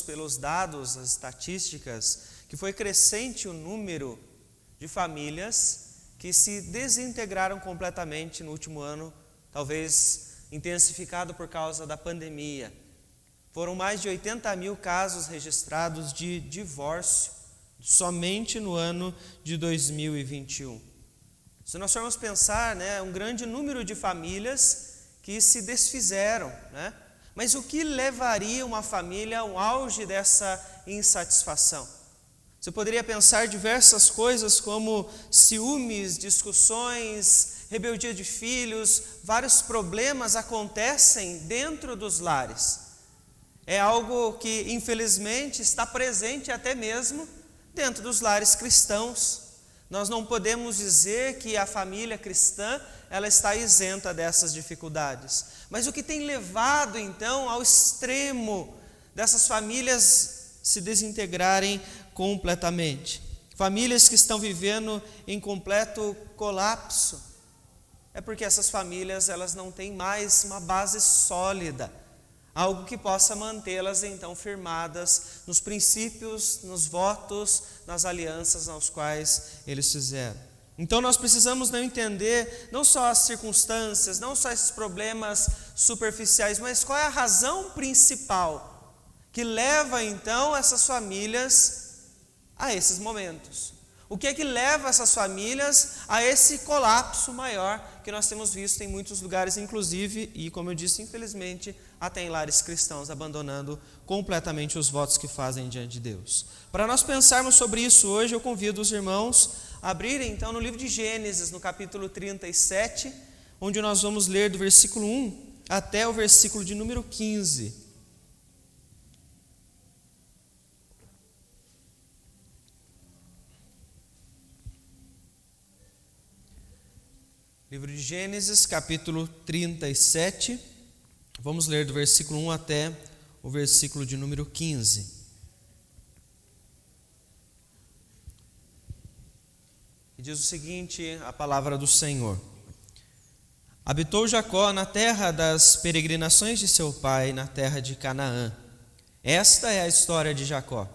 Pelos dados, as estatísticas, que foi crescente o número de famílias que se desintegraram completamente no último ano, talvez intensificado por causa da pandemia. Foram mais de 80 mil casos registrados de divórcio somente no ano de 2021. Se nós formos pensar, um grande número de famílias que se desfizeram, Mas o que levaria uma família ao auge dessa insatisfação? Você poderia pensar diversas coisas como ciúmes, discussões, rebeldia de filhos, vários problemas acontecem dentro dos lares. É algo que infelizmente está presente até mesmo dentro dos lares cristãos. Nós não podemos dizer que a família cristã ela está isenta dessas dificuldades. Mas o que tem levado então ao extremo dessas famílias se desintegrarem completamente? Famílias que estão vivendo em completo colapso. É porque essas famílias elas não têm mais uma base sólida, algo que possa mantê-las então firmadas nos princípios, nos votos, nas alianças aos quais eles fizeram. Então nós precisamos entender não só as circunstâncias, não só esses problemas superficiais, mas qual é a razão principal que leva então essas famílias a esses momentos. O que é que leva essas famílias a esse colapso maior que nós temos visto em muitos lugares, inclusive, e como eu disse, infelizmente, até em lares cristãos, abandonando completamente os votos que fazem diante de Deus. Para nós pensarmos sobre isso hoje, eu convido os irmãos a abrirem então no livro de Gênesis, no capítulo 37, onde nós vamos ler do versículo 1 até o versículo de número 15. Livro de Gênesis, capítulo 37, vamos ler do versículo 1 até o versículo de número 15. E diz o seguinte, a palavra do Senhor. Habitou Jacó na terra das peregrinações de seu pai, na terra de Canaã. Esta é a história de Jacó.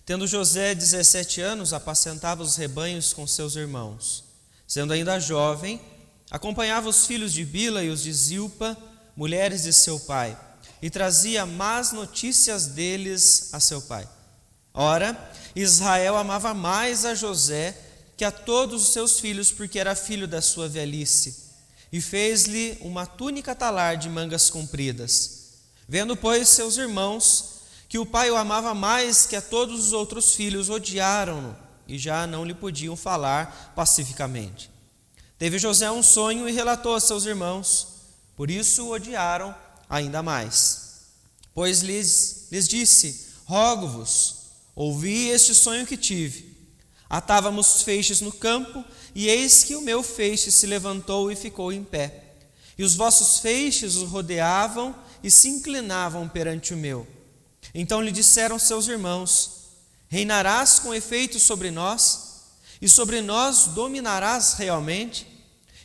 Tendo José 17 anos, apacentava os rebanhos com seus irmãos. Sendo ainda jovem, acompanhava os filhos de Bila e os de Zilpa, mulheres de seu pai, e trazia más notícias deles a seu pai. Ora, Israel amava mais a José que a todos os seus filhos, porque era filho da sua velhice, e fez-lhe uma túnica talar de mangas compridas. Vendo, pois, seus irmãos, que o pai o amava mais que a todos os outros filhos, odiaram-no, e já não lhe podiam falar pacificamente. Teve José um sonho e relatou a seus irmãos, por isso o odiaram ainda mais. Pois lhes disse, rogo-vos, ouvi este sonho que tive. Atávamos feixes no campo, e eis que o meu feixe se levantou e ficou em pé. E os vossos feixes o rodeavam e se inclinavam perante o meu. Então lhe disseram seus irmãos, reinarás com efeito sobre nós, e sobre nós dominarás realmente?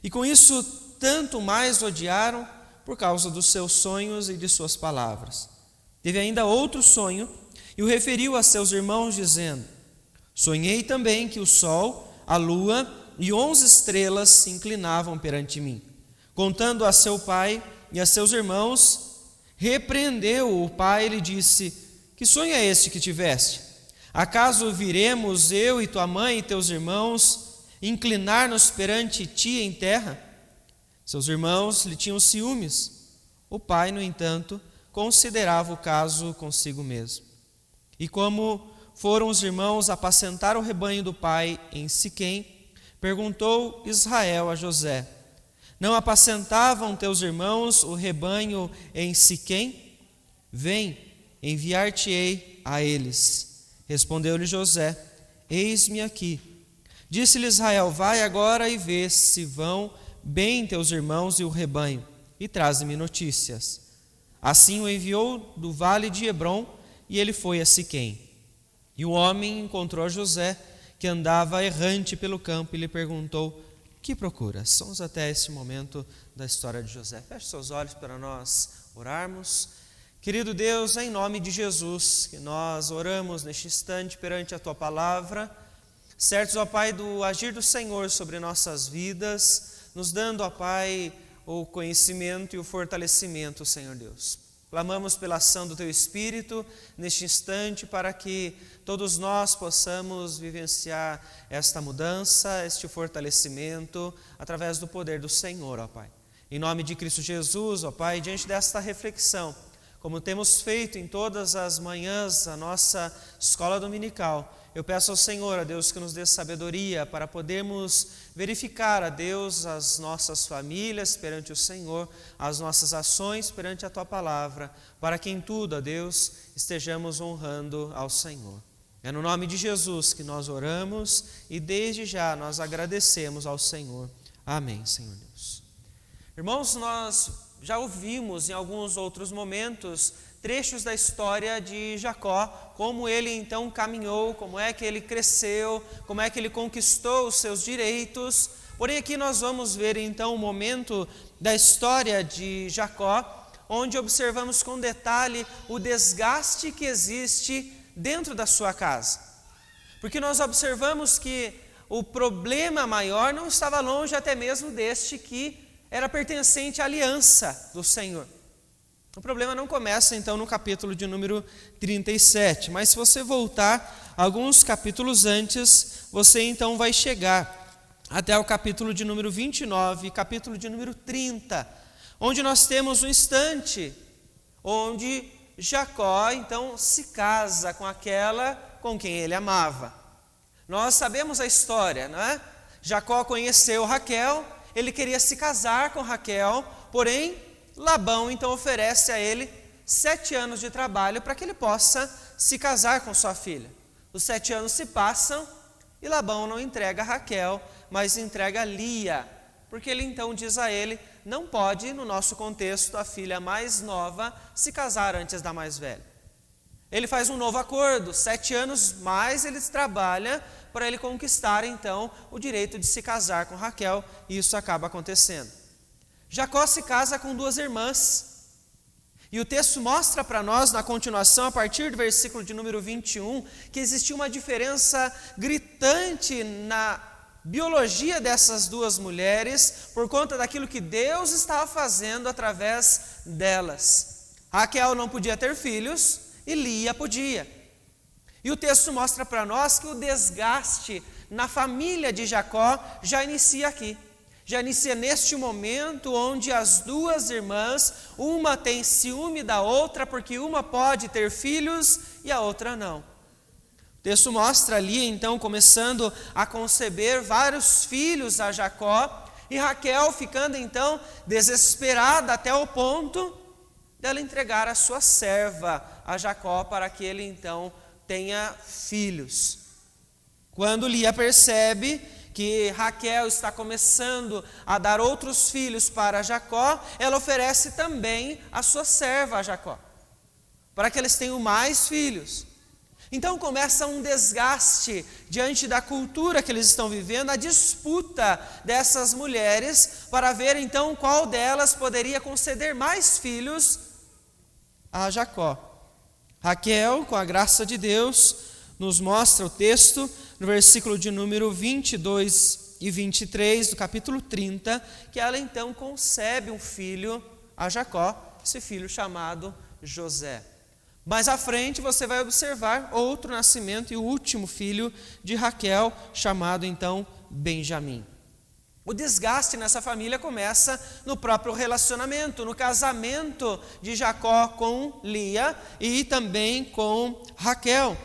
E com isso tanto mais odiaram por causa dos seus sonhos e de suas palavras. Teve ainda outro sonho, e o referiu a seus irmãos, dizendo, sonhei também que o sol, a lua e 11 estrelas se inclinavam perante mim. Contando a seu pai e a seus irmãos, repreendeu o pai e lhe disse, que sonho é este que tiveste? Acaso viremos eu e tua mãe e teus irmãos inclinar-nos perante ti em terra? Seus irmãos lhe tinham ciúmes. O pai, no entanto, considerava o caso consigo mesmo. E como foram os irmãos apacentar o rebanho do pai em Siquém, perguntou Israel a José, não apacentavam teus irmãos o rebanho em Siquém? Vem, enviar-te-ei a eles. Respondeu-lhe José, eis-me aqui. Disse-lhe Israel, vai agora e vê se vão bem teus irmãos e o rebanho, e traze-me notícias. Assim o enviou do vale de Hebrom, e ele foi a Siquém. E o homem encontrou José, que andava errante pelo campo, e lhe perguntou, que procuras? Vamos até esse momento da história de José. Feche seus olhos para nós orarmos. Querido Deus, em nome de Jesus, que nós oramos neste instante perante a Tua Palavra, certos, ó Pai, do agir do Senhor sobre nossas vidas, nos dando, ó Pai, o conhecimento e o fortalecimento, Senhor Deus. Clamamos pela ação do Teu Espírito neste instante para que todos nós possamos vivenciar esta mudança, este fortalecimento, através do poder do Senhor, ó Pai. Em nome de Cristo Jesus, ó Pai, diante desta reflexão, como temos feito em todas as manhãs a nossa escola dominical, eu peço ao Senhor, a Deus, que nos dê sabedoria para podermos verificar, a Deus, as nossas famílias perante o Senhor, as nossas ações perante a Tua Palavra, para que em tudo, a Deus, estejamos honrando ao Senhor. É no nome de Jesus que nós oramos e desde já nós agradecemos ao Senhor. Amém, Senhor Deus. Irmãos, nós já ouvimos em alguns outros momentos trechos da história de Jacó, como ele então caminhou, como é que ele cresceu, como é que ele conquistou os seus direitos. Porém aqui nós vamos ver então um momento da história de Jacó, onde observamos com detalhe o desgaste que existe dentro da sua casa. Porque nós observamos que o problema maior não estava longe até mesmo deste que era pertencente à aliança do Senhor. O problema não começa então no capítulo de número 37, mas se você voltar alguns capítulos antes, você então vai chegar até o capítulo de número 29, capítulo de número 30, onde nós temos um instante onde Jacó então se casa com aquela com quem ele amava. Nós sabemos a história, não é? Jacó conheceu Raquel, ele queria se casar com Raquel, porém Labão então oferece a ele 7 anos de trabalho para que ele possa se casar com sua filha. Os 7 anos se passam e Labão não entrega Raquel, mas entrega Lia, porque ele então diz a ele, não pode, no nosso contexto, a filha mais nova se casar antes da mais velha. Ele faz um novo acordo, 7 anos mais ele trabalha para ele conquistar então o direito de se casar com Raquel, e isso acaba acontecendo. Jacó se casa com 2 irmãs, e o texto mostra para nós, na continuação, a partir do versículo de número 21, que existia uma diferença gritante na biologia dessas 2 mulheres, por conta daquilo que Deus estava fazendo através delas. Raquel não podia ter filhos, e Lia podia. E o texto mostra para nós que o desgaste na família de Jacó já inicia aqui. Já inicia neste momento onde as 2 irmãs, uma tem ciúme da outra porque uma pode ter filhos e a outra não. O texto mostra ali então começando a conceber vários filhos a Jacó, e Raquel ficando então desesperada até o ponto dela entregar a sua serva a Jacó para que ele então tenha filhos. Quando Lia percebe que Raquel está começando a dar outros filhos para Jacó, ela oferece também a sua serva a Jacó, para que eles tenham mais filhos. Então começa um desgaste diante da cultura que eles estão vivendo, a disputa dessas mulheres para ver então qual delas poderia conceder mais filhos a Jacó. Raquel, com a graça de Deus, nos mostra o texto no versículo de número 22 e 23 do capítulo 30, que ela então concebe um filho a Jacó, esse filho chamado José. Mais à frente você vai observar outro nascimento e o último filho de Raquel, chamado então Benjamim. O desgaste nessa família começa no próprio relacionamento, no casamento de Jacó com Lia e também com Raquel.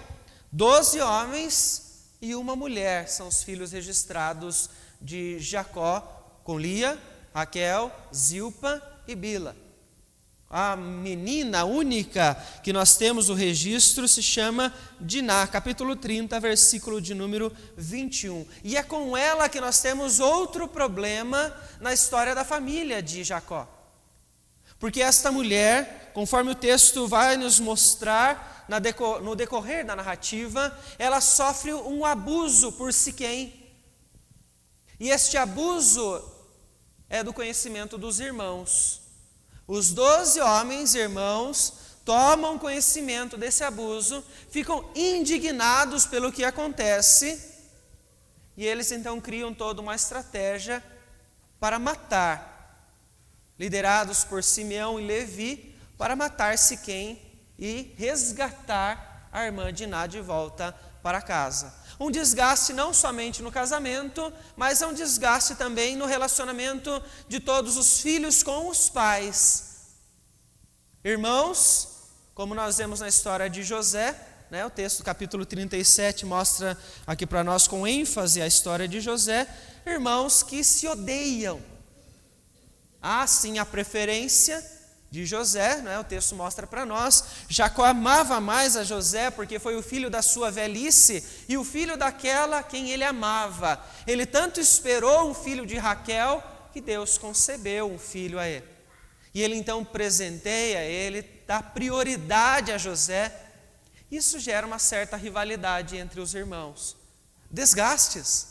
12 homens e uma mulher são os filhos registrados de Jacó com Lia, Raquel, Zilpa e Bila. A menina única que nós temos o registro se chama Diná, capítulo 30, versículo de número 21. E é com ela que nós temos outro problema na história da família de Jacó. Porque esta mulher, conforme o texto vai nos mostrar no decorrer da narrativa, ela sofre um abuso por Siquém. E este abuso é do conhecimento dos irmãos. Os 12 homens irmãos tomam conhecimento desse abuso, ficam indignados pelo que acontece, e eles então criam toda uma estratégia para matar, liderados por Simeão e Levi, para matar Siquém e resgatar a irmã Diná de volta para casa. Um desgaste não somente no casamento, mas é um desgaste também no relacionamento de todos os filhos com os pais. Irmãos, como nós vemos na história de José, o texto do capítulo 37 mostra aqui para nós com ênfase a história de José, irmãos que se odeiam. Há sim a preferência de José, o texto mostra para nós, Jacó amava mais a José porque foi o filho da sua velhice e o filho daquela quem ele amava. Ele tanto esperou um filho de Raquel que Deus concebeu um filho a ele. E ele então presenteia ele, dá prioridade a José. Isso gera uma certa rivalidade entre os irmãos. Desgastes.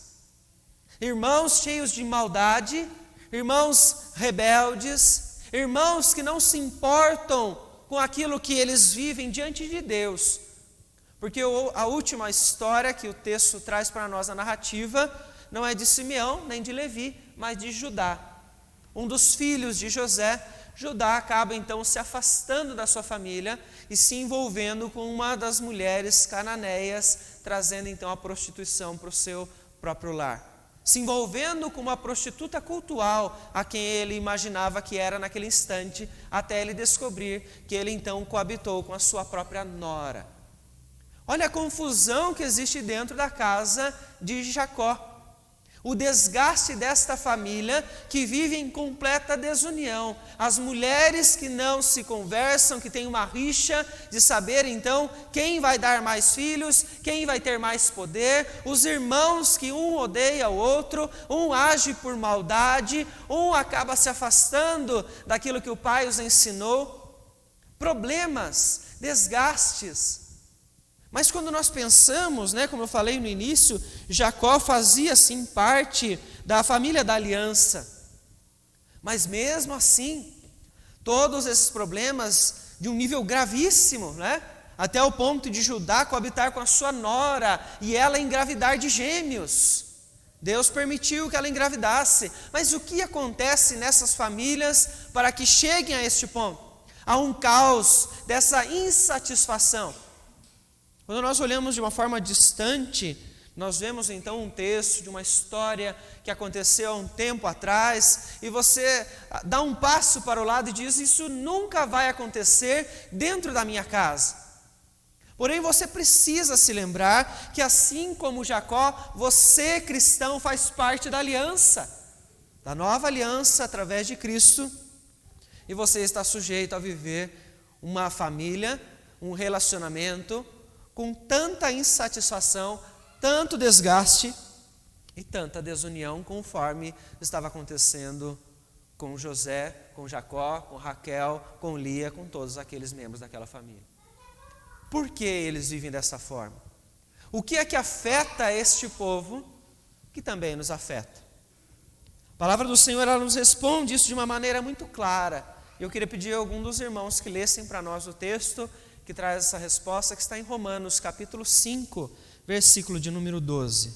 Irmãos cheios de maldade, irmãos rebeldes, irmãos que não se importam com aquilo que eles vivem diante de Deus. Porque a última história que o texto traz para nós na narrativa não é de Simeão nem de Levi, mas de Judá. Um dos filhos de José, Judá acaba então se afastando da sua família e se envolvendo com uma das mulheres cananeias, trazendo então a prostituição para o seu próprio lar. Se envolvendo com uma prostituta cultual, a quem ele imaginava que era naquele instante, até ele descobrir que ele então coabitou com a sua própria nora. Olha a confusão que existe dentro da casa de Jacó. O desgaste desta família que vive em completa desunião. As mulheres que não se conversam, que têm uma rixa de saber então quem vai dar mais filhos, quem vai ter mais poder. Os irmãos que um odeia o outro, um age por maldade, um acaba se afastando daquilo que o pai os ensinou. Problemas, desgastes. Mas quando nós pensamos, como eu falei no início, Jacó fazia sim parte da família da aliança. Mas mesmo assim, todos esses problemas de um nível gravíssimo, até o ponto de Judá coabitar com a sua nora e ela engravidar de gêmeos. Deus permitiu que ela engravidasse. Mas o que acontece nessas famílias para que cheguem a este ponto? Há um caos dessa insatisfação. Quando nós olhamos de uma forma distante, nós vemos então um texto de uma história que aconteceu há um tempo atrás, e você dá um passo para o lado e diz: isso nunca vai acontecer dentro da minha casa. Porém, você precisa se lembrar que assim como Jacó, você, cristão, faz parte da aliança, da nova aliança através de Cristo, e você está sujeito a viver uma família, um relacionamento com tanta insatisfação, tanto desgaste e tanta desunião, conforme estava acontecendo com José, com Jacó, com Raquel, com Lia, com todos aqueles membros daquela família. Por que eles vivem dessa forma? O que é que afeta este povo, que também nos afeta? A palavra do Senhor, ela nos responde isso de uma maneira muito clara. Eu queria pedir a algum dos irmãos que lessem para nós o texto que traz essa resposta, que está em Romanos, capítulo 5, versículo de número 12.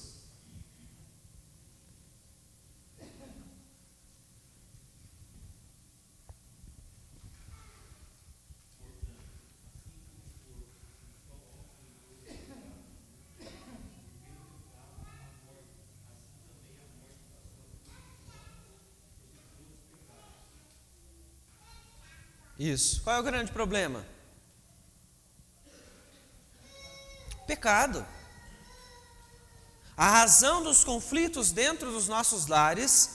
Isso. Qual é o grande problema? Pecado. A razão dos conflitos dentro dos nossos lares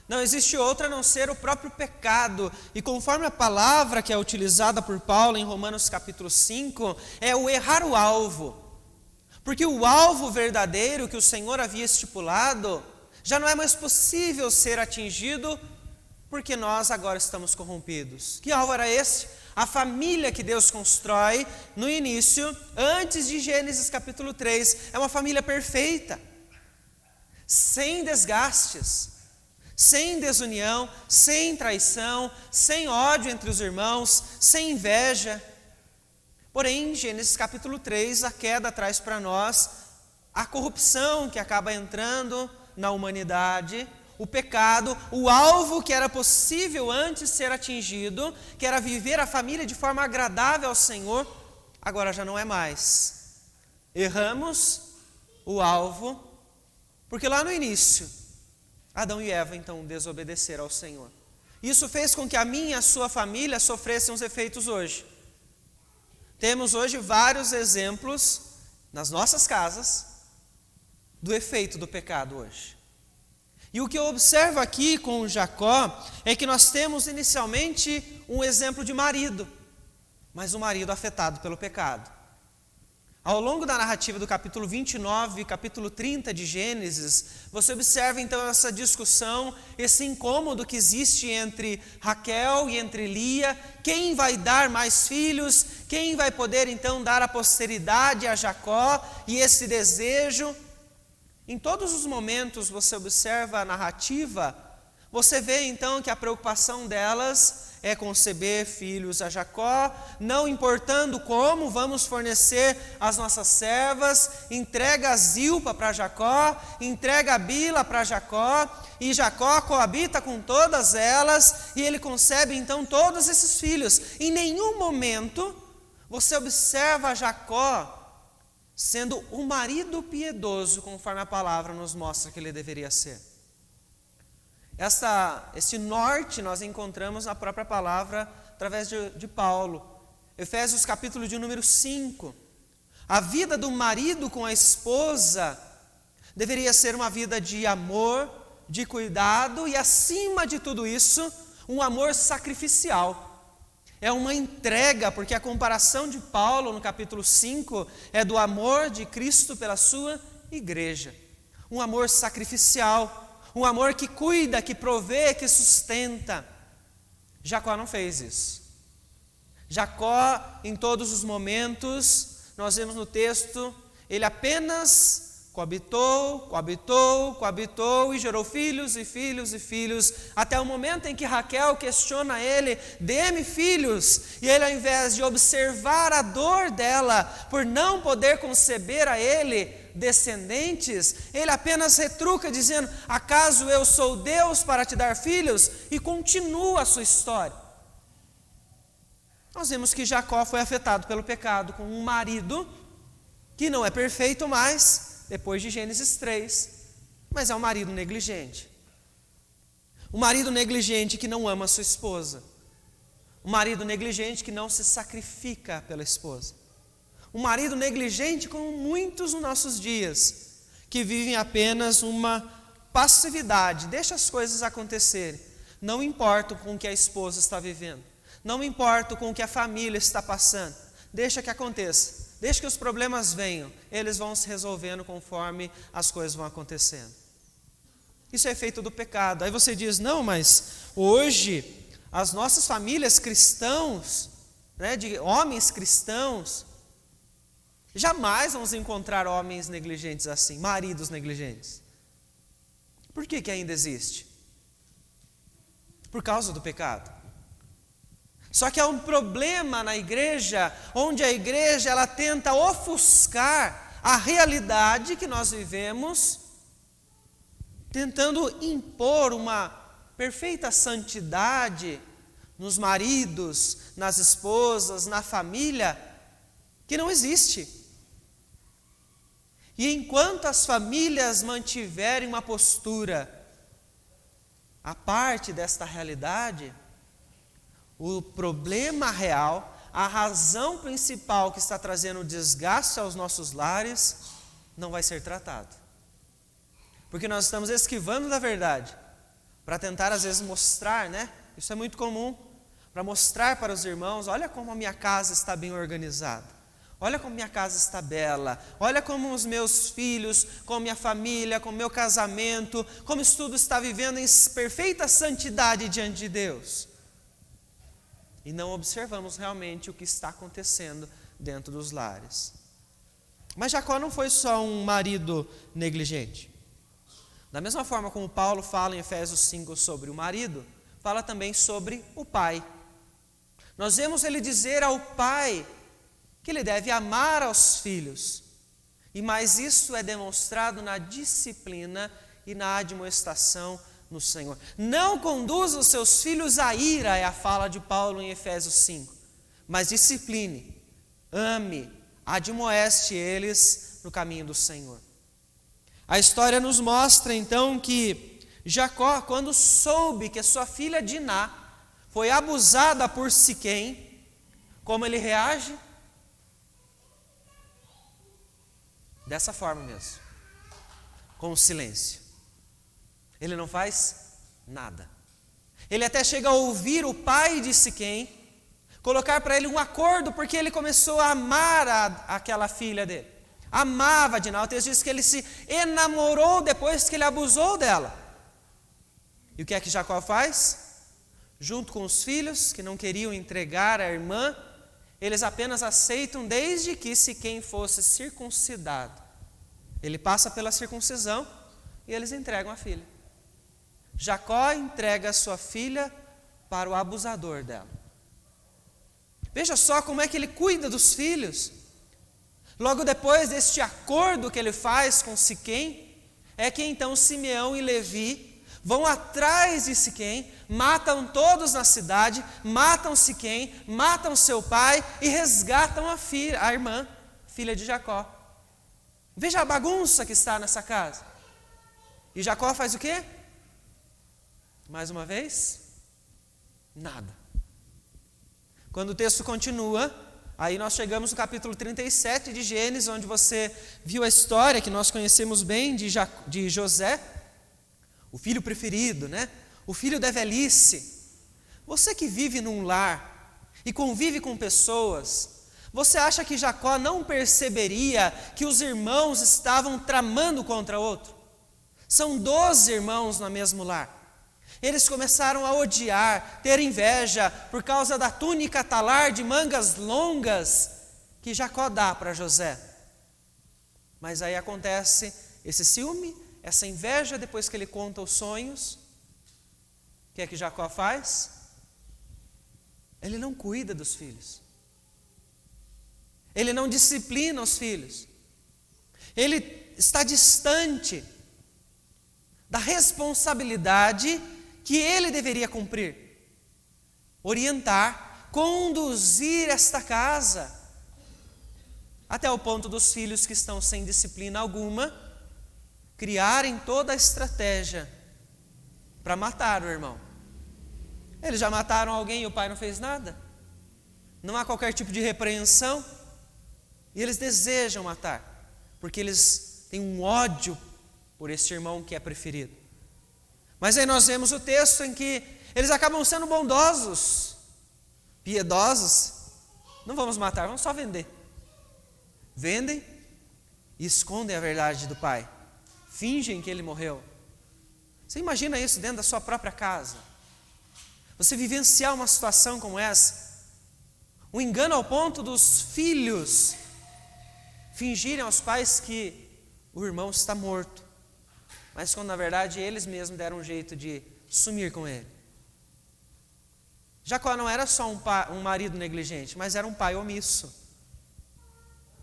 não existe outra a não ser o próprio pecado. E conforme a palavra que é utilizada por Paulo em Romanos capítulo 5, é o errar o alvo. Porque o alvo verdadeiro que o Senhor havia estipulado já não é mais possível ser atingido, porque nós agora estamos corrompidos. Que alvo era esse? A família que Deus constrói no início, antes de Gênesis capítulo 3, é uma família perfeita, sem desgastes, sem desunião, sem traição, sem ódio entre os irmãos, sem inveja. Porém, em Gênesis capítulo 3, a queda traz para nós a corrupção que acaba entrando na humanidade, o pecado, o alvo que era possível antes ser atingido, que era viver a família de forma agradável ao Senhor, agora já não é mais. Erramos o alvo, porque lá no início, Adão e Eva então desobedeceram ao Senhor. Isso fez com que a minha e a sua família sofressem os efeitos hoje. Temos hoje vários exemplos nas nossas casas do efeito do pecado hoje. E o que eu observo aqui com Jacó é que nós temos inicialmente um exemplo de marido, mas um marido afetado pelo pecado. Ao longo da narrativa do capítulo 29 e capítulo 30 de Gênesis, você observa então essa discussão, esse incômodo que existe entre Raquel e entre Lia, quem vai dar mais filhos, quem vai poder então dar a posteridade a Jacó, e esse desejo. Em todos os momentos você observa a narrativa, você vê então que a preocupação delas é conceber filhos a Jacó, não importando como vamos fornecer as nossas servas, entrega a Zilpa para Jacó, entrega a Bila para Jacó, e Jacó coabita com todas elas, e ele concebe então todos esses filhos. Em nenhum momento você observa Jacó sendo um marido piedoso, conforme a palavra nos mostra que ele deveria ser. Esse norte nós encontramos na própria palavra através de Paulo. Efésios capítulo de número 5. A vida do marido com a esposa deveria ser uma vida de amor, de cuidado e, acima de tudo isso, um amor sacrificial. É uma entrega, porque a comparação de Paulo no capítulo 5 é do amor de Cristo pela sua igreja. Um amor sacrificial, um amor que cuida, que provê, que sustenta. Jacó não fez isso. Jacó, em todos os momentos, nós vemos no texto, ele apenas coabitou e gerou filhos e filhos e filhos, até o momento em que Raquel questiona ele: dê-me filhos, e ele, ao invés de observar a dor dela por não poder conceber a ele descendentes, ele apenas retruca dizendo: acaso eu sou Deus para te dar filhos? E continua a sua história. Nós vemos que Jacó foi afetado pelo pecado com um marido que não é perfeito mais, depois de Gênesis 3, mas é um marido negligente. Um marido negligente que não ama a sua esposa. Um marido negligente que não se sacrifica pela esposa. Um marido negligente como muitos nos nossos dias, que vivem apenas uma passividade, deixa as coisas acontecerem. Não importa com o que a esposa está vivendo, não importa com o que a família está passando, deixa que aconteça. Deixa que os problemas venham, eles vão se resolvendo conforme as coisas vão acontecendo. Isso é efeito do pecado. Aí você diz: não, mas hoje as nossas famílias cristãos, de homens cristãos, jamais vamos encontrar homens negligentes assim, maridos negligentes. Por que ainda existe? Por causa do pecado. Só que há um problema na igreja, onde a igreja ela tenta ofuscar a realidade que nós vivemos, tentando impor uma perfeita santidade nos maridos, nas esposas, na família, que não existe. E enquanto as famílias mantiverem uma postura à parte desta realidade, o problema real, a razão principal que está trazendo desgaste aos nossos lares, não vai ser tratado. Porque nós estamos esquivando da verdade, para tentar às vezes mostrar, isso é muito comum, para mostrar para os irmãos: olha como a minha casa está bem organizada, olha como minha casa está bela, olha como os meus filhos, como minha família, como meu casamento, como isso tudo está vivendo em perfeita santidade diante de Deus. E não observamos realmente o que está acontecendo dentro dos lares. Mas Jacó não foi só um marido negligente. Da mesma forma como Paulo fala em Efésios 5 sobre o marido, fala também sobre o pai. Nós vemos ele dizer ao pai que ele deve amar aos filhos. E mais isso é demonstrado na disciplina e na admoestação no Senhor. Não conduza os seus filhos à ira, é a fala de Paulo em Efésios 5. Mas discipline, ame, admoeste eles no caminho do Senhor. A história nos mostra então que Jacó, quando soube que a sua filha Diná foi abusada por Siquém, como ele reage? Dessa forma mesmo, com o silêncio. Ele não faz nada. Ele até chega a ouvir o pai de Siquém colocar para ele um acordo, porque ele começou a amar aquela filha dele. Amava Diná. O texto diz que ele se enamorou depois que ele abusou dela. E o que é que Jacó faz? Junto com os filhos que não queriam entregar a irmã, eles apenas aceitam desde que Siquém fosse circuncidado. Ele passa pela circuncisão e eles entregam a filha. Jacó entrega a sua filha para o abusador dela. Veja só como é que ele cuida dos filhos. Logo depois deste acordo que ele faz com Siquém, é que então Simeão e Levi vão atrás de Siquém, matam todos na cidade, matam Siquém, matam seu pai e resgatam a irmã, filha de Jacó. Veja a bagunça que está nessa casa. E Jacó faz o quê? Mais uma vez, nada. Quando o texto continua, aí nós chegamos no capítulo 37 de Gênesis, onde você viu a história que nós conhecemos bem de José, o filho preferido, né? O filho da velhice. Você que vive num lar e convive com pessoas, você acha que Jacó não perceberia que os irmãos estavam tramando contra outro? São 12 irmãos no mesmo lar. Eles começaram a odiar, ter inveja por causa da túnica talar de mangas longas que Jacó dá para José. Mas aí acontece esse ciúme, essa inveja, depois que ele conta os sonhos. O que é que Jacó faz? Ele não cuida dos filhos. Ele não disciplina os filhos. Ele está distante da responsabilidade que ele deveria cumprir. Orientar, conduzir esta casa. Até o ponto dos filhos que estão sem disciplina alguma, criarem toda a estratégia para matar o irmão. Eles já mataram alguém e o pai não fez nada? Não há qualquer tipo de repreensão? E eles desejam matar, porque eles têm um ódio por esse irmão que é preferido. Mas aí nós vemos o texto em que eles acabam sendo bondosos, piedosos. Não vamos matar, vamos só vender. Vendem e escondem a verdade do pai. Fingem que ele morreu. Você imagina isso dentro da sua própria casa? Você vivenciar uma situação como essa? Um engano ao ponto dos filhos fingirem aos pais que o irmão está morto, mas quando na verdade eles mesmos deram um jeito de sumir com ele. Jacó não era só um marido negligente, mas era um pai omisso.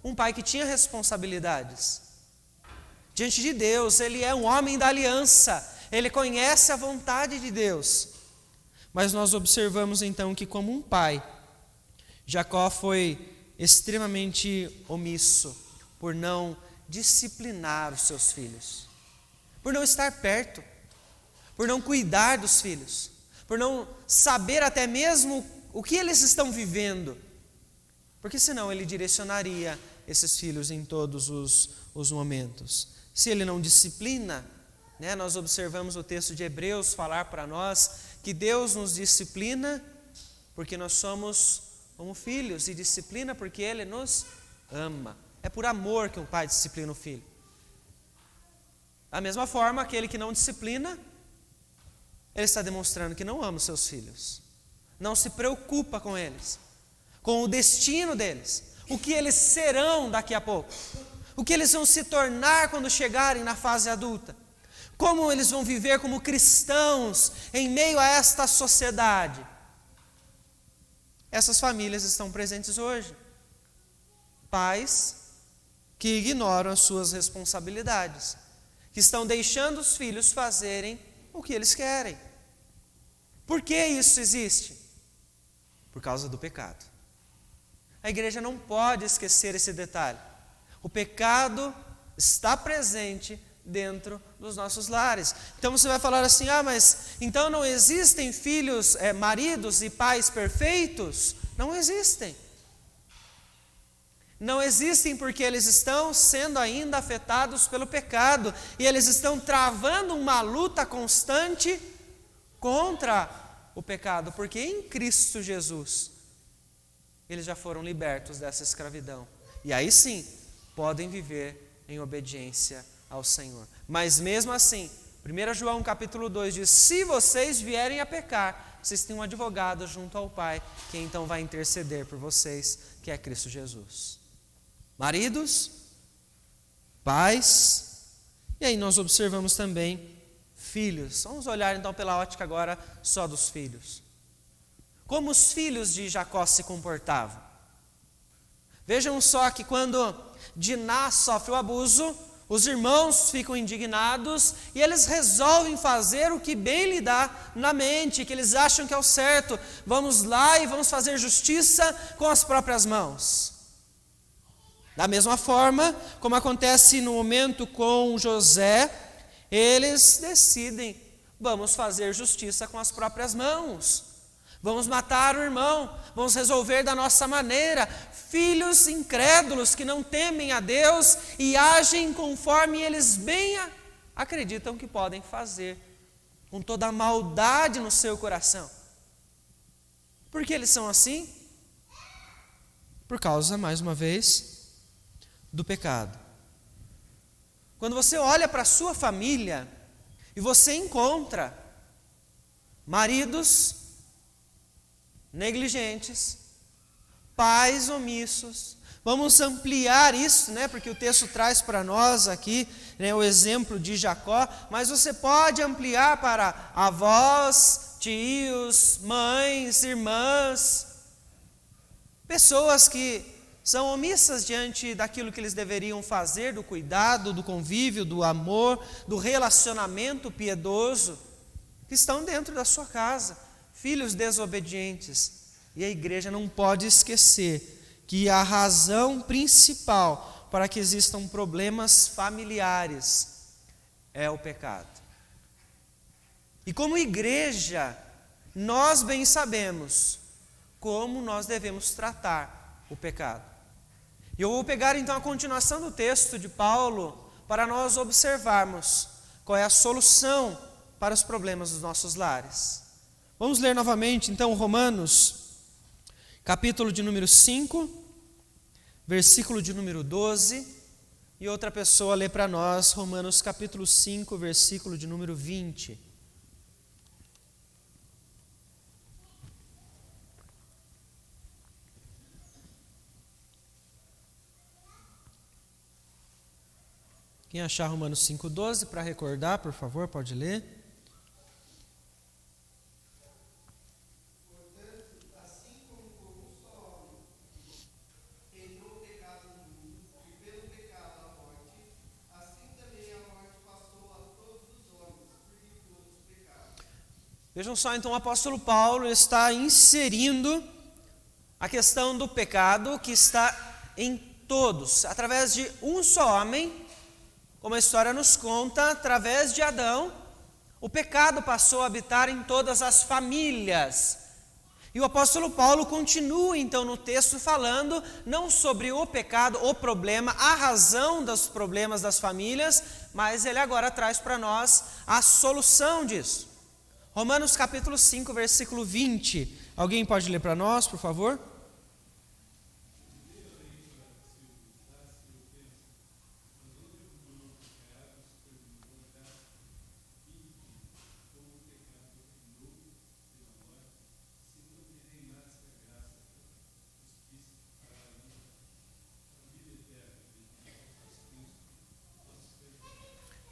Um pai que tinha responsabilidades. Diante de Deus, ele é um homem da aliança, ele conhece a vontade de Deus. Mas nós observamos então que, como um pai, Jacó foi extremamente omisso por não disciplinar os seus filhos, por não estar perto, por não cuidar dos filhos, por não saber até mesmo o que eles estão vivendo, porque senão ele direcionaria esses filhos em todos os momentos. Se ele não disciplina, né, nós observamos o texto de Hebreus falar para nós que Deus nos disciplina porque nós somos como filhos, e disciplina porque Ele nos ama. É por amor que um pai disciplina o filho. Da mesma forma, aquele que não disciplina, ele está demonstrando que não ama os seus filhos, não se preocupa com eles, com o destino deles, o que eles serão daqui a pouco, o que eles vão se tornar quando chegarem na fase adulta. Como eles vão viver como cristãos em meio a esta sociedade? Essas famílias estão presentes hoje. Pais que ignoram as suas responsabilidades, que estão deixando os filhos fazerem o que eles querem. Por que isso existe? Por causa do pecado. A igreja não pode esquecer esse detalhe. O pecado está presente dentro dos nossos lares. Então você vai falar assim: mas então não existem filhos, maridos e pais perfeitos? Não existem. Não existem porque eles estão sendo ainda afetados pelo pecado e eles estão travando uma luta constante contra o pecado, porque em Cristo Jesus eles já foram libertos dessa escravidão. E aí sim, podem viver em obediência ao Senhor. Mas mesmo assim, 1 João capítulo 2 diz: se vocês vierem a pecar, vocês têm um advogado junto ao Pai, que então vai interceder por vocês, que é Cristo Jesus. Maridos, pais, e aí nós observamos também filhos. Vamos olhar então pela ótica agora só dos filhos. Como os filhos de Jacó se comportavam? Vejam só que quando Diná sofre o abuso, os irmãos ficam indignados e eles resolvem fazer o que bem lhe dá na mente, que eles acham que é o certo. Vamos lá e vamos fazer justiça com as próprias mãos. Da mesma forma, como acontece no momento com José, eles decidem: vamos fazer justiça com as próprias mãos. Vamos matar o irmão, vamos resolver da nossa maneira. Filhos incrédulos que não temem a Deus e agem conforme eles bem acreditam que podem fazer, com toda a maldade no seu coração. Por que eles são assim? Por causa, mais uma vez, do pecado. Quando você olha para a sua família e você encontra maridos negligentes, pais omissos, vamos ampliar isso, porque o texto traz para nós aqui, o exemplo de Jacó, mas você pode ampliar para avós, tios, mães, irmãs, pessoas que são omissas diante daquilo que eles deveriam fazer, do cuidado, do convívio, do amor, do relacionamento piedoso, que estão dentro da sua casa, filhos desobedientes. E a igreja não pode esquecer que a razão principal para que existam problemas familiares é o pecado. E como igreja, nós bem sabemos como nós devemos tratar o pecado. E eu vou pegar então a continuação do texto de Paulo para nós observarmos qual é a solução para os problemas dos nossos lares. Vamos ler novamente então Romanos, capítulo de número 5, versículo de número 12, e outra pessoa lê para nós Romanos capítulo 5, versículo de número 20. Quem achar Romanos 5,12 para recordar, por favor, pode ler. Portanto, assim como por um só homem entrou o pecado no mundo, e pelo pecado a morte, assim também a morte passou a todos os homens, porque todos pecaram. Vejam só, então o apóstolo Paulo está inserindo a questão do pecado que está em todos, através de um só homem. Como a história nos conta, através de Adão, o pecado passou a habitar em todas as famílias. E o apóstolo Paulo continua então no texto falando não sobre o pecado, o problema, a razão dos problemas das famílias, mas ele agora traz para nós a solução disso. Romanos capítulo 5, versículo 20. Alguém pode ler para nós, por favor?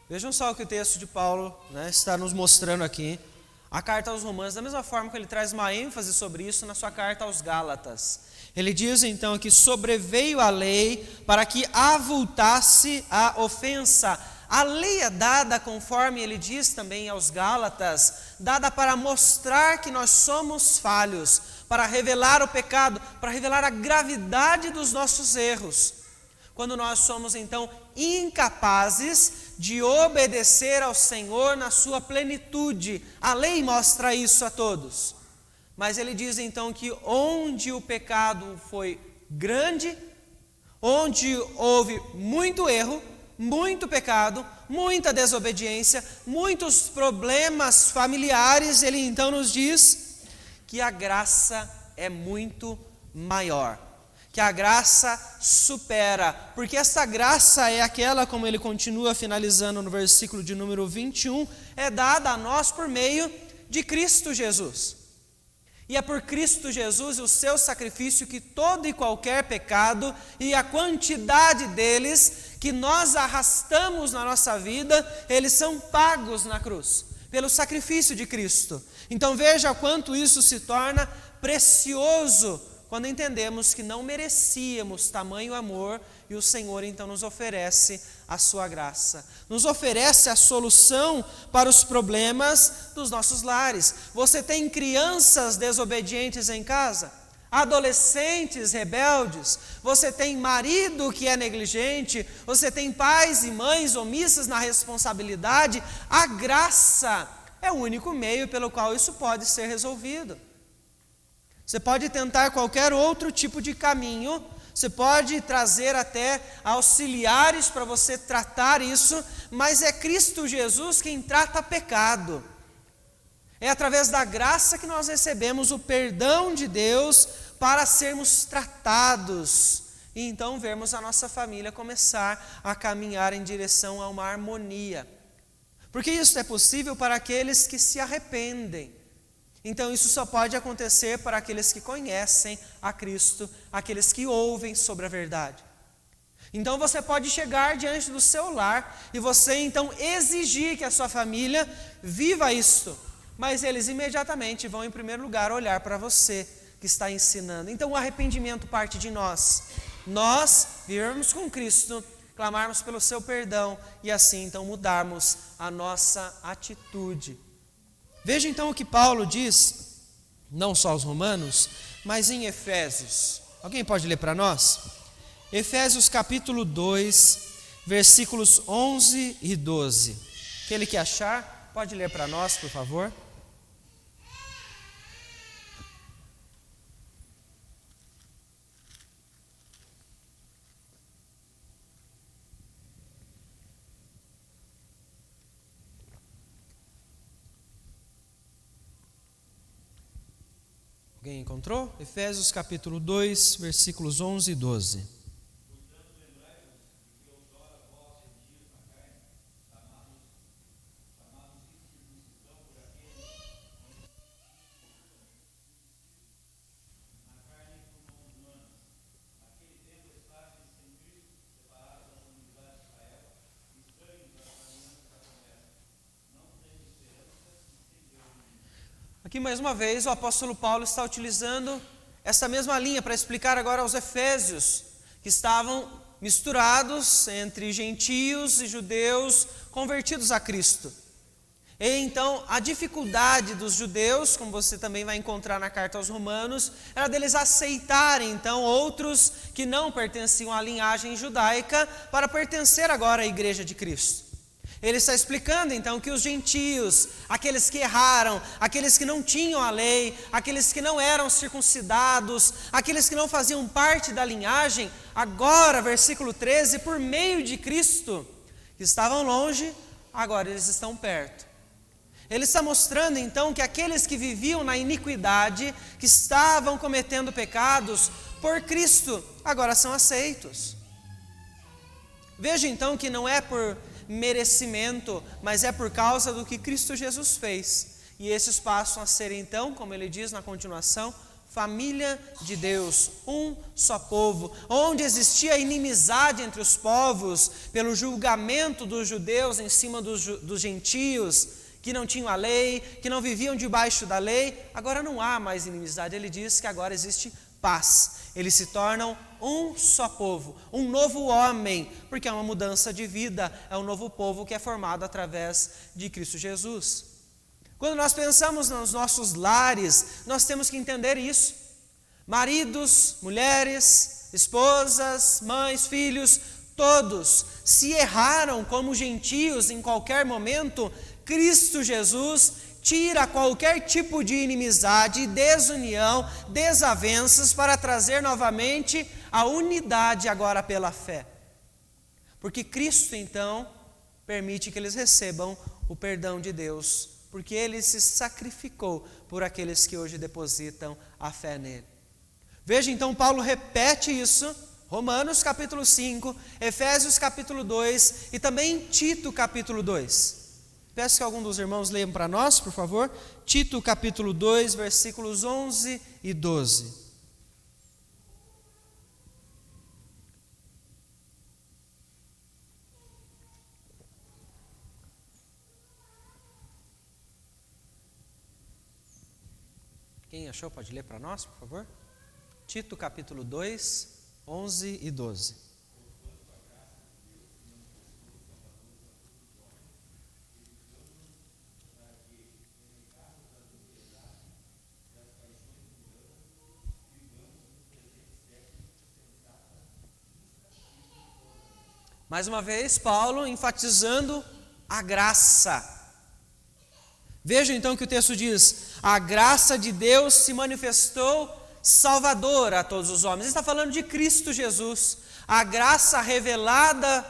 Vejam só o que o texto de Paulo, está nos mostrando aqui. A carta aos Romanos, da mesma forma que ele traz uma ênfase sobre isso na sua carta aos Gálatas. Ele diz então que sobreveio a lei para que avultasse a ofensa. A lei é dada, conforme ele diz também aos Gálatas, dada para mostrar que nós somos falhos, para revelar o pecado, para revelar a gravidade dos nossos erros. Quando nós somos então incapazes de obedecer ao Senhor na sua plenitude. A lei mostra isso a todos. Mas ele diz então que onde o pecado foi grande, onde houve muito erro, muito pecado, muita desobediência, muitos problemas familiares, ele então nos diz que a graça é muito maior, que a graça supera, porque essa graça é aquela, como ele continua finalizando no versículo de número 21, é dada a nós por meio de Cristo Jesus. E é por Cristo Jesus e o seu sacrifício que todo e qualquer pecado e a quantidade deles que nós arrastamos na nossa vida, eles são pagos na cruz, pelo sacrifício de Cristo. Então veja quanto isso se torna precioso quando entendemos que não merecíamos tamanho amor e o Senhor então nos oferece a sua graça. Nos oferece a solução para os problemas dos nossos lares. Você tem crianças desobedientes em casa? Adolescentes rebeldes? Você tem marido que é negligente? Você tem pais e mães omissas na responsabilidade? A graça é o único meio pelo qual isso pode ser resolvido. Você pode tentar qualquer outro tipo de caminho, você pode trazer até auxiliares para você tratar isso, mas é Cristo Jesus quem trata pecado. É através da graça que nós recebemos o perdão de Deus para sermos tratados e então vermos a nossa família começar a caminhar em direção a uma harmonia. Porque isso é possível para aqueles que se arrependem. Então isso só pode acontecer para aqueles que conhecem a Cristo, aqueles que ouvem sobre a verdade. Então você pode chegar diante do seu lar e você então exigir que a sua família viva isto, mas eles imediatamente vão em primeiro lugar olhar para você que está ensinando. Então o arrependimento parte de nós. Nós vivermos com Cristo, clamarmos pelo seu perdão e assim então mudarmos a nossa atitude. Veja então o que Paulo diz, não só aos Romanos, mas em Efésios. Alguém pode ler para nós? Efésios capítulo 2, versículos 11 e 12. Aquele que achar, pode ler para nós, por favor. Alguém encontrou? Efésios capítulo 2, versículos 11 e 12. Aqui mais uma vez o apóstolo Paulo está utilizando essa mesma linha para explicar agora aos efésios, que estavam misturados entre gentios e judeus convertidos a Cristo. E então a dificuldade dos judeus, como você também vai encontrar na carta aos Romanos, era deles aceitarem então outros que não pertenciam à linhagem judaica para pertencer agora à igreja de Cristo. Ele está explicando então que os gentios, aqueles que erraram, aqueles que não tinham a lei, aqueles que não eram circuncidados, aqueles que não faziam parte da linhagem, agora, versículo 13, por meio de Cristo, que estavam longe, agora eles estão perto. Ele está mostrando então que aqueles que viviam na iniquidade, que estavam cometendo pecados, por Cristo, agora são aceitos. Veja então que não é por merecimento, mas é por causa do que Cristo Jesus fez. E esses passam a ser então, como ele diz na continuação, família de Deus, um só povo, onde existia inimizade entre os povos, pelo julgamento dos judeus em cima dos gentios, que não tinham a lei, que não viviam debaixo da lei. Agora não há mais inimizade, ele diz que agora existe paz. Eles se tornam um só povo, um novo homem, porque é uma mudança de vida, é um novo povo que é formado através de Cristo Jesus. Quando nós pensamos nos nossos lares, nós temos que entender isso. Maridos, mulheres, esposas, mães, filhos, todos, se erraram como gentios em qualquer momento, Cristo Jesus tira qualquer tipo de inimizade, desunião, desavenças para trazer novamente a unidade agora pela fé. Porque Cristo então permite que eles recebam o perdão de Deus, porque Ele se sacrificou por aqueles que hoje depositam a fé nele. Veja então, Paulo repete isso, Romanos capítulo 5, Efésios capítulo 2 e também Tito capítulo 2. Peço que algum dos irmãos leiam para nós, por favor. Tito capítulo 2, versículos 11 e 12. Quem achou pode ler para nós, por favor. Tito capítulo 2, 11 e 12. Mais uma vez, Paulo enfatizando a graça. Veja então que o texto diz: a graça de Deus se manifestou salvadora a todos os homens. Ele está falando de Cristo Jesus, a graça revelada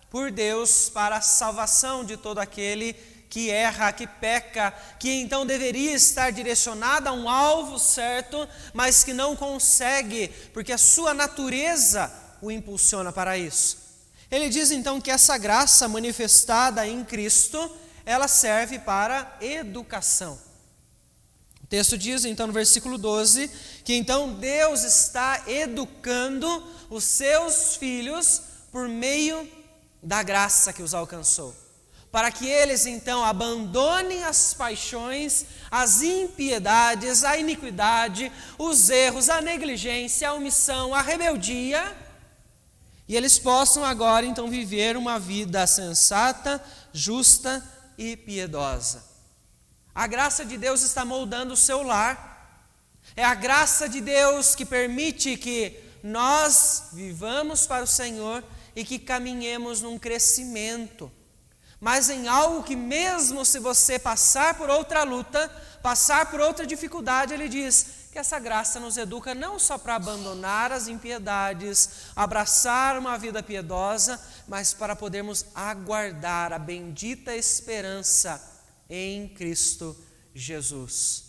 por Deus para a salvação de todo aquele que erra, que peca, que então deveria estar direcionada a um alvo certo, mas que não consegue, porque a sua natureza o impulsiona para isso. Ele diz então que essa graça manifestada em Cristo, ela serve para educação. O texto diz então no versículo 12, que então Deus está educando os seus filhos por meio da graça que os alcançou. Para que eles então abandonem as paixões, as impiedades, a iniquidade, os erros, a negligência, a omissão, a rebeldia, e eles possam agora então viver uma vida sensata, justa e piedosa. A graça de Deus está moldando o seu lar. É a graça de Deus que permite que nós vivamos para o Senhor e que caminhemos num crescimento. Mas em algo que mesmo se você passar por outra luta, passar por outra dificuldade, ele diz que essa graça nos educa não só para abandonar as impiedades, abraçar uma vida piedosa, mas para podermos aguardar a bendita esperança em Cristo Jesus.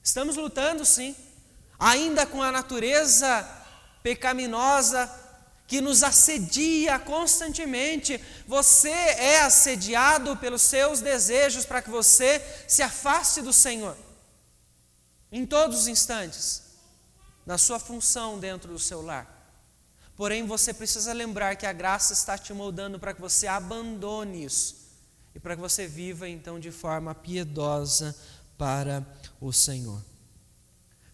Estamos lutando sim, ainda com a natureza pecaminosa que nos assedia constantemente. Você é assediado pelos seus desejos para que você se afaste do Senhor. Em todos os instantes, na sua função dentro do seu lar. Porém, você precisa lembrar que a graça está te moldando para que você abandone isso e para que você viva então de forma piedosa para o Senhor.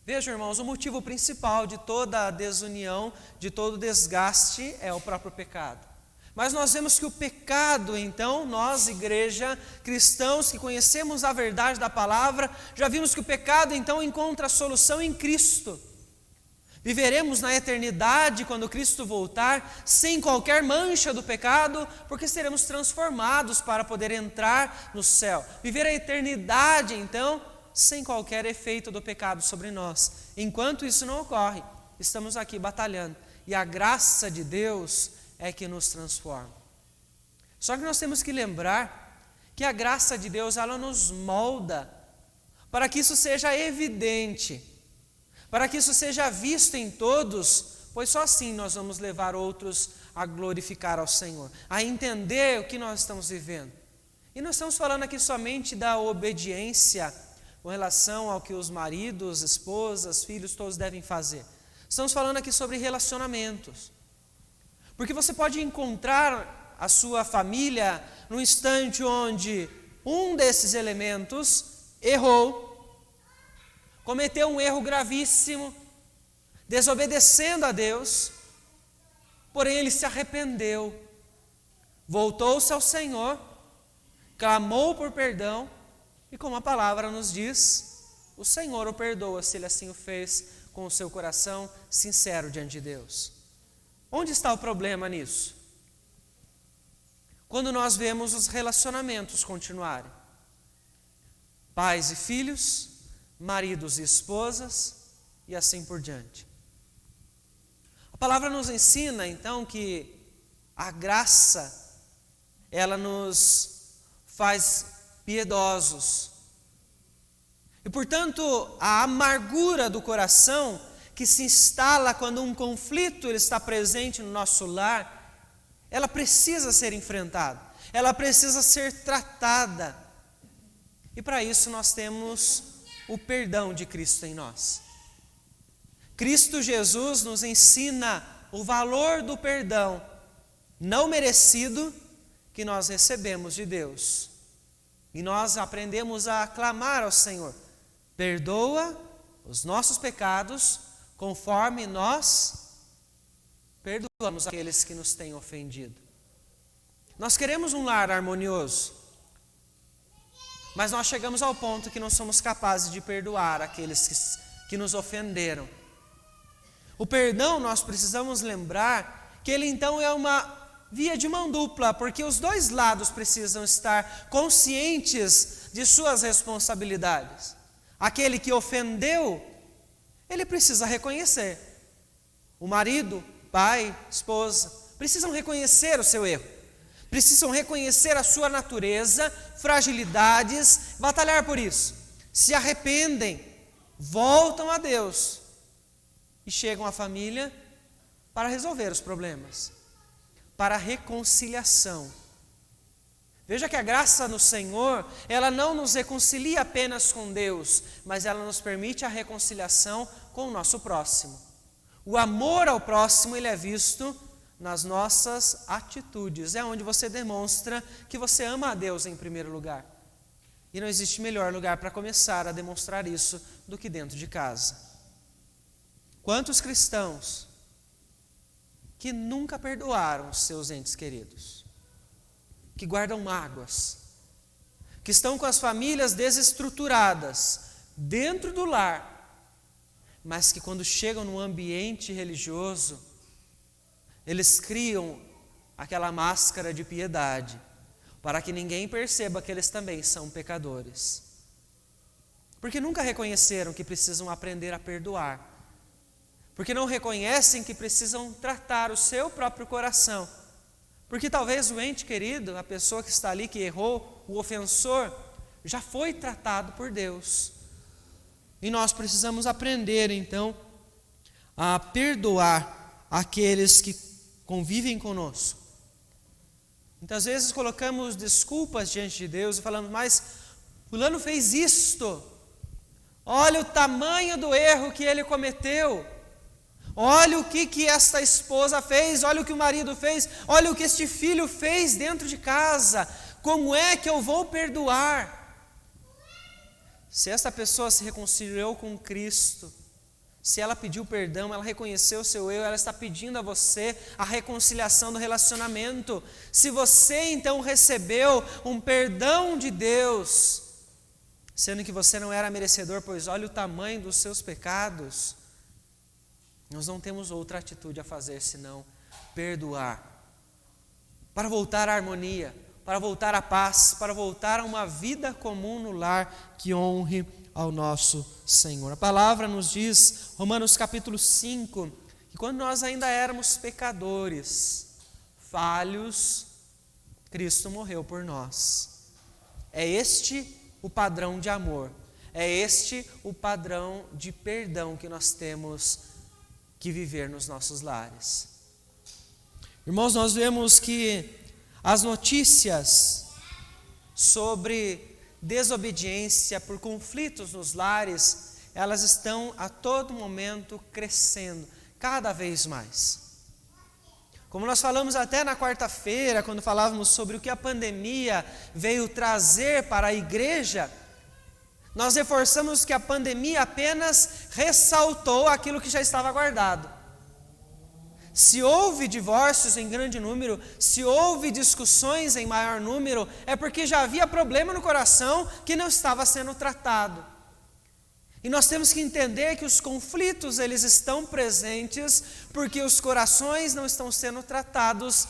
Vejam, irmãos, o motivo principal de toda a desunião, de todo o desgaste é o próprio pecado. Mas nós vemos que o pecado, então, nós, igreja, cristãos que conhecemos a verdade da palavra, já vimos que o pecado, então, encontra a solução em Cristo. Viveremos na eternidade, quando Cristo voltar, sem qualquer mancha do pecado, porque seremos transformados para poder entrar no céu. Viver a eternidade, então, sem qualquer efeito do pecado sobre nós. Enquanto isso não ocorre, estamos aqui batalhando. E a graça de Deus é que nos transforma. Só que nós temos que lembrar que a graça de Deus, ela nos molda para que isso seja evidente, para que isso seja visto em todos, pois só assim nós vamos levar outros a glorificar ao Senhor, a entender o que nós estamos vivendo. E nós estamos falando aqui somente da obediência, com relação ao que os maridos, esposas, filhos, todos devem fazer. Estamos falando aqui sobre relacionamentos. Porque você pode encontrar a sua família num instante onde um desses elementos errou, cometeu um erro gravíssimo, desobedecendo a Deus, porém ele se arrependeu, voltou-se ao Senhor, clamou por perdão, e como a palavra nos diz, o Senhor o perdoa se ele assim o fez com o seu coração sincero diante de Deus. Onde está o problema nisso? Quando nós vemos os relacionamentos continuarem. Pais e filhos, maridos e esposas, e assim por diante. A palavra nos ensina, então, que a graça, ela nos faz piedosos. E, portanto, a amargura do coração que se instala quando um conflito ele está presente no nosso lar, ela precisa ser enfrentada, ela precisa ser tratada. E para isso nós temos o perdão de Cristo em nós. Cristo Jesus nos ensina o valor do perdão não merecido que nós recebemos de Deus. E nós aprendemos a clamar ao Senhor: perdoa os nossos pecados conforme nós perdoamos aqueles que nos têm ofendido. Nós queremos um lar harmonioso, mas nós chegamos ao ponto que não somos capazes de perdoar aqueles que nos ofenderam. O perdão, nós precisamos lembrar que ele então é uma via de mão dupla, porque os dois lados precisam estar conscientes de suas responsabilidades. Aquele que ofendeu, ele precisa reconhecer. O marido, pai, esposa, precisam reconhecer o seu erro. Precisam reconhecer a sua natureza, fragilidades, batalhar por isso. Se arrependem, voltam a Deus e chegam à família para resolver os problemas, para a reconciliação. Veja que a graça no Senhor, ela não nos reconcilia apenas com Deus, mas ela nos permite a reconciliação com o nosso próximo. O amor ao próximo, ele é visto nas nossas atitudes. É onde você demonstra que você ama a Deus em primeiro lugar. E não existe melhor lugar para começar a demonstrar isso do que dentro de casa. Quantos cristãos que nunca perdoaram os seus entes queridos, que guardam mágoas, que estão com as famílias desestruturadas dentro do lar, mas que quando chegam no ambiente religioso, eles criam aquela máscara de piedade, para que ninguém perceba que eles também são pecadores. Porque nunca reconheceram que precisam aprender a perdoar. Porque não reconhecem que precisam tratar o seu próprio coração. Porque talvez o ente querido, a pessoa que está ali, que errou, o ofensor, já foi tratado por Deus. E nós precisamos aprender, então, a perdoar aqueles que convivem conosco. Muitas vezes colocamos desculpas diante de Deus e falamos: mas fulano fez isto, olha o tamanho do erro que ele cometeu, olha o que esta esposa fez, olha o que o marido fez, olha o que este filho fez dentro de casa, como é que eu vou perdoar? Se esta pessoa se reconciliou com Cristo, se ela pediu perdão, ela reconheceu o seu erro, ela está pedindo a você a reconciliação do relacionamento. Se você então recebeu um perdão de Deus, sendo que você não era merecedor, pois olha o tamanho dos seus pecados, nós não temos outra atitude a fazer senão perdoar, para voltar à harmonia, para voltar à paz, para voltar a uma vida comum no lar que honre ao nosso Senhor. A palavra nos diz, Romanos capítulo 5, que quando nós ainda éramos pecadores, falhos, Cristo morreu por nós. É este o padrão de amor, é este o padrão de perdão que nós temos que viver nos nossos lares. Irmãos, nós vemos que as notícias sobre desobediência, por conflitos nos lares, elas estão a todo momento crescendo, cada vez mais. Como nós falamos até na quarta-feira, quando falávamos sobre o que a pandemia veio trazer para a igreja, nós reforçamos que a pandemia apenas ressaltou aquilo que já estava guardado. Se houve divórcios em grande número, se houve discussões em maior número, é porque já havia problema no coração que não estava sendo tratado. E nós temos que entender que os conflitos, eles estão presentes porque os corações não estão sendo tratados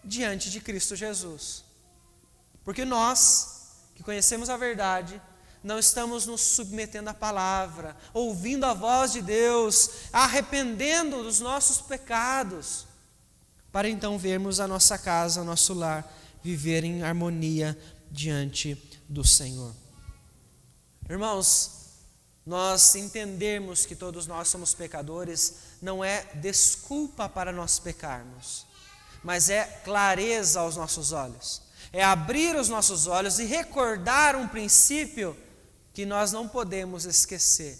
diante de Cristo Jesus. Porque nós, que conhecemos a verdade, não estamos nos submetendo à palavra, ouvindo a voz de Deus, arrependendo dos nossos pecados, para então vermos a nossa casa, o nosso lar, viver em harmonia diante do Senhor. Irmãos, nós entendermos que todos nós somos pecadores, não é desculpa para nós pecarmos, mas é clareza aos nossos olhos, é abrir os nossos olhos e recordar um princípio que nós não podemos esquecer,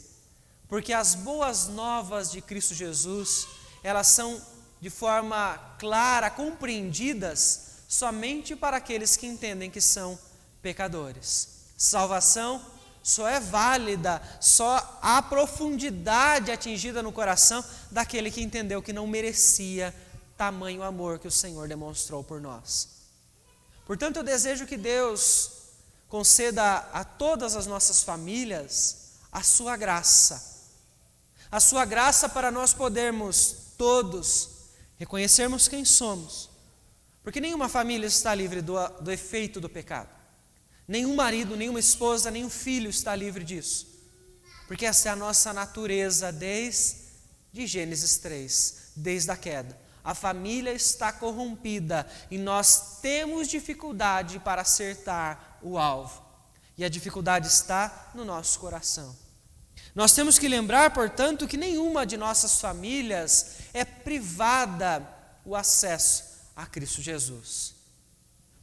porque as boas novas de Cristo Jesus, elas são de forma clara, compreendidas, somente para aqueles que entendem que são pecadores. Salvação só é válida, só há profundidade atingida no coração daquele que entendeu que não merecia tamanho amor que o Senhor demonstrou por nós. Portanto, eu desejo que Deus conceda a todas as nossas famílias a sua graça para nós podermos todos reconhecermos quem somos, porque nenhuma família está livre do efeito do pecado, nenhum marido, nenhuma esposa, nenhum filho está livre disso, porque essa é a nossa natureza desde Gênesis 3, desde a queda. A família está corrompida e nós temos dificuldade para acertar o alvo. E a dificuldade está no nosso coração. Nós temos que lembrar, portanto, que nenhuma de nossas famílias é privada o acesso a Cristo Jesus.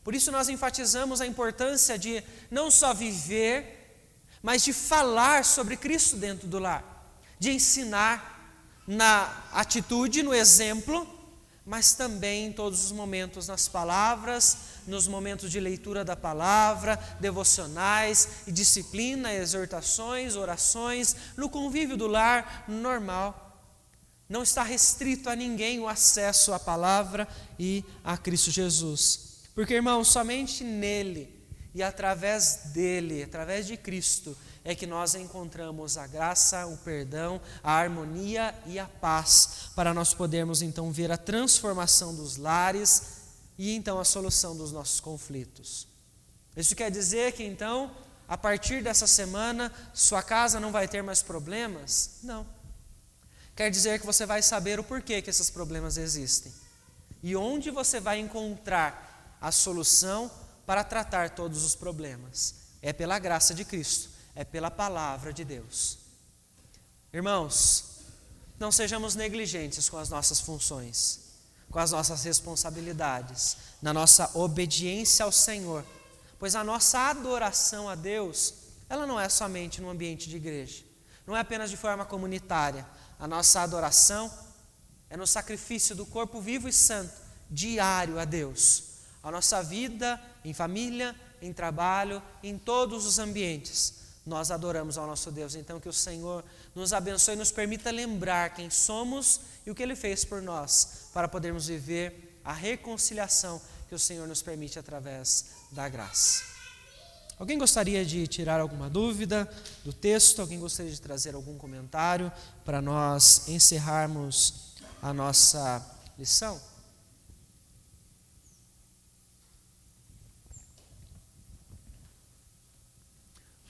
Por isso nós enfatizamos a importância de não só viver, mas de falar sobre Cristo dentro do lar, de ensinar na atitude, no exemplo, mas também em todos os momentos, nas palavras, nos momentos de leitura da palavra, devocionais e disciplina, exortações, orações, no convívio do lar normal. Não está restrito a ninguém o acesso à palavra e a Cristo Jesus. Porque, irmãos, somente nele e através dele, através de Cristo, é que nós encontramos a graça, o perdão, a harmonia e a paz, para nós podermos então ver a transformação dos lares e então a solução dos nossos conflitos. Isso quer dizer que então, a partir dessa semana, sua casa não vai ter mais problemas? Não. Quer dizer que você vai saber o porquê que esses problemas existem e onde você vai encontrar a solução para tratar todos os problemas. É pela graça de Cristo, é pela palavra de Deus. Irmãos, não sejamos negligentes com as nossas funções, com as nossas responsabilidades, na nossa obediência ao Senhor, pois a nossa adoração a Deus, ela não é somente no ambiente de igreja, não é apenas de forma comunitária. A nossa adoração é no sacrifício do corpo vivo e santo, diário a Deus. A nossa vida em família, em trabalho, em todos os ambientes, nós adoramos ao nosso Deus. Então que o Senhor nos abençoe e nos permita lembrar quem somos e o que Ele fez por nós, para podermos viver a reconciliação que o Senhor nos permite através da graça. Alguém gostaria de tirar alguma dúvida do texto? Alguém gostaria de trazer algum comentário para nós encerrarmos a nossa lição?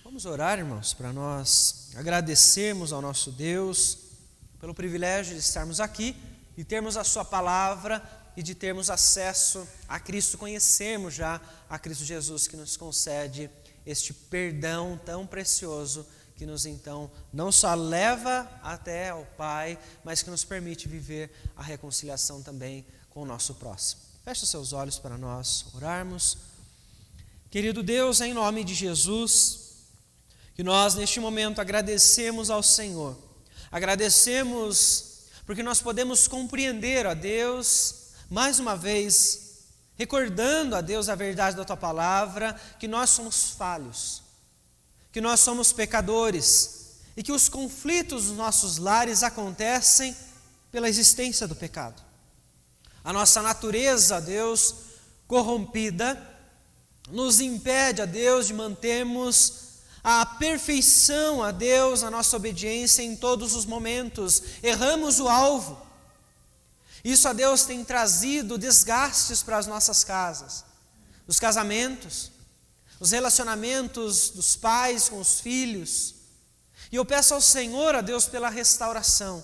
Vamos orar, irmãos, para nós agradecermos ao nosso Deus pelo privilégio de estarmos aqui e termos a sua palavra e de termos acesso a Cristo, conhecermos já a Cristo Jesus, que nos concede este perdão tão precioso, que nos então não só leva até ao Pai, mas que nos permite viver a reconciliação também com o nosso próximo. Feche os seus olhos para nós orarmos. Querido Deus, em nome de Jesus, que nós neste momento agradecemos ao Senhor. Agradecemos porque nós podemos compreender, ó Deus, mais uma vez, recordando a Deus a verdade da Tua Palavra, que nós somos falhos, que nós somos pecadores e que os conflitos dos nossos lares acontecem pela existência do pecado. A nossa natureza, ó Deus, corrompida, nos impede, ó Deus, de mantermos a perfeição, ó Deus, a nossa obediência em todos os momentos. Erramos o alvo. Isso, ó Deus, tem trazido desgastes para as nossas casas, os casamentos, os relacionamentos dos pais com os filhos. E eu peço ao Senhor, ó Deus, pela restauração.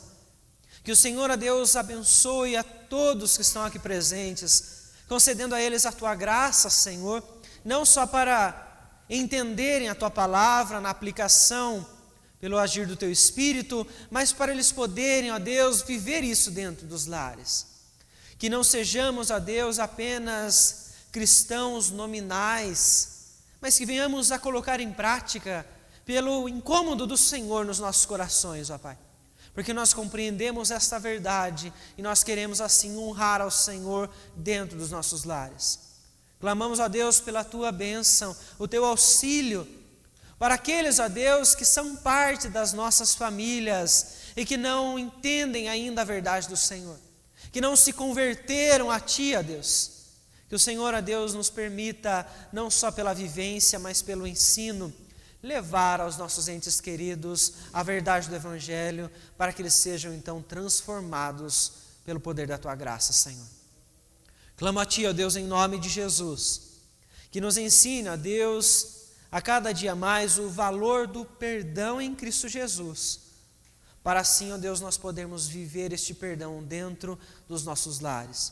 Que o Senhor, ó Deus, abençoe a todos que estão aqui presentes, concedendo a eles a Tua graça, Senhor, não só para entenderem a Tua Palavra na aplicação pelo agir do Teu Espírito, mas para eles poderem, ó Deus, viver isso dentro dos lares. Que não sejamos, ó Deus, apenas cristãos nominais, mas que venhamos a colocar em prática pelo incômodo do Senhor nos nossos corações, ó Pai. Porque nós compreendemos esta verdade e nós queremos assim honrar ao Senhor dentro dos nossos lares. Clamamos a Deus pela Tua bênção, o Teu auxílio, para aqueles, ó Deus, que são parte das nossas famílias e que não entendem ainda a verdade do Senhor, que não se converteram a Ti, ó Deus. Que o Senhor, ó Deus, nos permita, não só pela vivência, mas pelo ensino, levar aos nossos entes queridos a verdade do Evangelho, para que eles sejam então transformados pelo poder da Tua graça, Senhor. Clamo a Ti, ó Deus, em nome de Jesus, que nos ensine, ó Deus, a cada dia mais o valor do perdão em Cristo Jesus, para assim, ó Deus, nós podermos viver este perdão dentro dos nossos lares,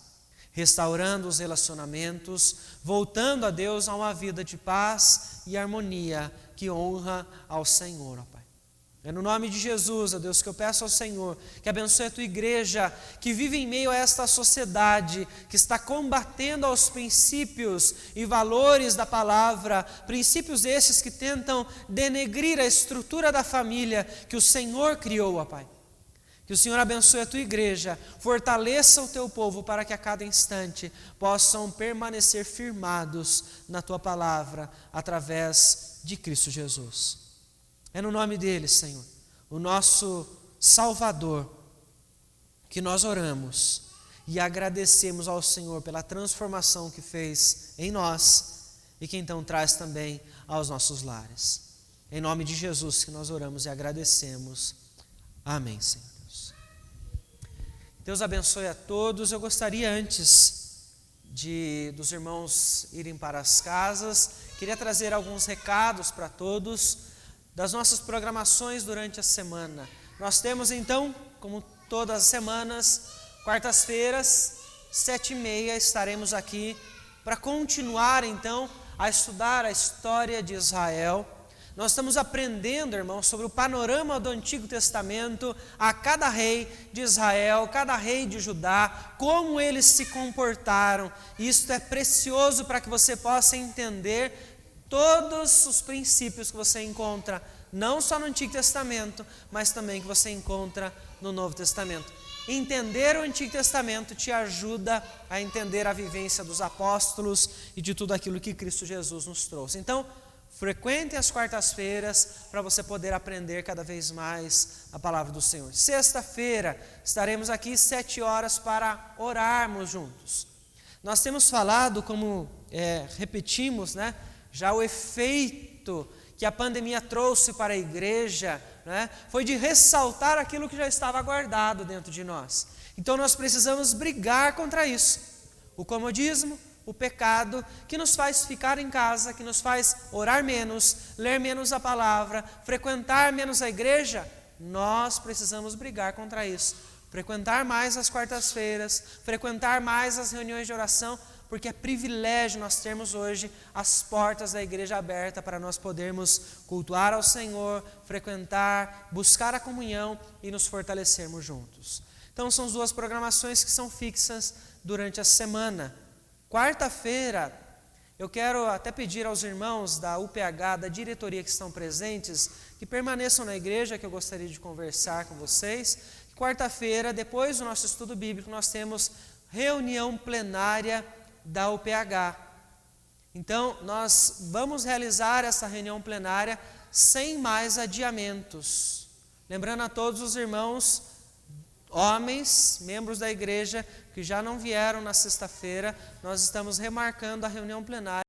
restaurando os relacionamentos, voltando a Deus a uma vida de paz e harmonia que honra ao Senhor, ó Pai. É no nome de Jesus, ó Deus, que eu peço ao Senhor que abençoe a Tua igreja, que vive em meio a esta sociedade, que está combatendo aos princípios e valores da palavra, princípios esses que tentam denegrir a estrutura da família que o Senhor criou, ó Pai. Que o Senhor abençoe a Tua igreja, fortaleça o Teu povo para que a cada instante possam permanecer firmados na Tua palavra, através de Cristo Jesus. É no nome dele, Senhor, o nosso Salvador, que nós oramos e agradecemos ao Senhor pela transformação que fez em nós e que então traz também aos nossos lares. Em nome de Jesus que nós oramos e agradecemos. Amém, Senhor Deus. Deus abençoe a todos. Eu gostaria, antes dos irmãos irem para as casas, queria trazer alguns recados para todos das nossas programações durante a semana. Nós temos então, como todas as semanas, quartas-feiras, 7h30, estaremos aqui para continuar então a estudar a história de Israel. Nós estamos aprendendo, irmãos, sobre o panorama do Antigo Testamento, a cada rei de Israel, cada rei de Judá, como eles se comportaram. Isto é precioso para que você possa entender todos os princípios que você encontra, não só no Antigo Testamento, mas também que você encontra no Novo Testamento. Entender o Antigo Testamento te ajuda a entender a vivência dos apóstolos e de tudo aquilo que Cristo Jesus nos trouxe. Então, frequente as quartas-feiras para você poder aprender cada vez mais a palavra do Senhor. Sexta-feira estaremos aqui 7 horas para orarmos juntos. Nós temos falado, como repetimos, né? Já o efeito que a pandemia trouxe para a igreja, né, foi de ressaltar aquilo que já estava guardado dentro de nós. Então nós precisamos brigar contra isso. O comodismo, o pecado, que nos faz ficar em casa, que nos faz orar menos, ler menos a palavra, frequentar menos a igreja, nós precisamos brigar contra isso. Frequentar mais as quartas-feiras, frequentar mais as reuniões de oração, porque é privilégio nós termos hoje as portas da igreja aberta para nós podermos cultuar ao Senhor, frequentar, buscar a comunhão e nos fortalecermos juntos. Então são as duas programações que são fixas durante a semana. Quarta-feira Eu quero até pedir aos irmãos da UPH, da diretoria que estão presentes, que permaneçam na igreja, que eu gostaria de conversar com vocês. Quarta-feira, depois do nosso estudo bíblico, nós temos reunião plenária da UPH. Então, nós vamos realizar essa reunião plenária sem mais adiamentos. Lembrando a todos os irmãos, homens, membros da igreja, que já não vieram na sexta-feira, nós estamos remarcando a reunião plenária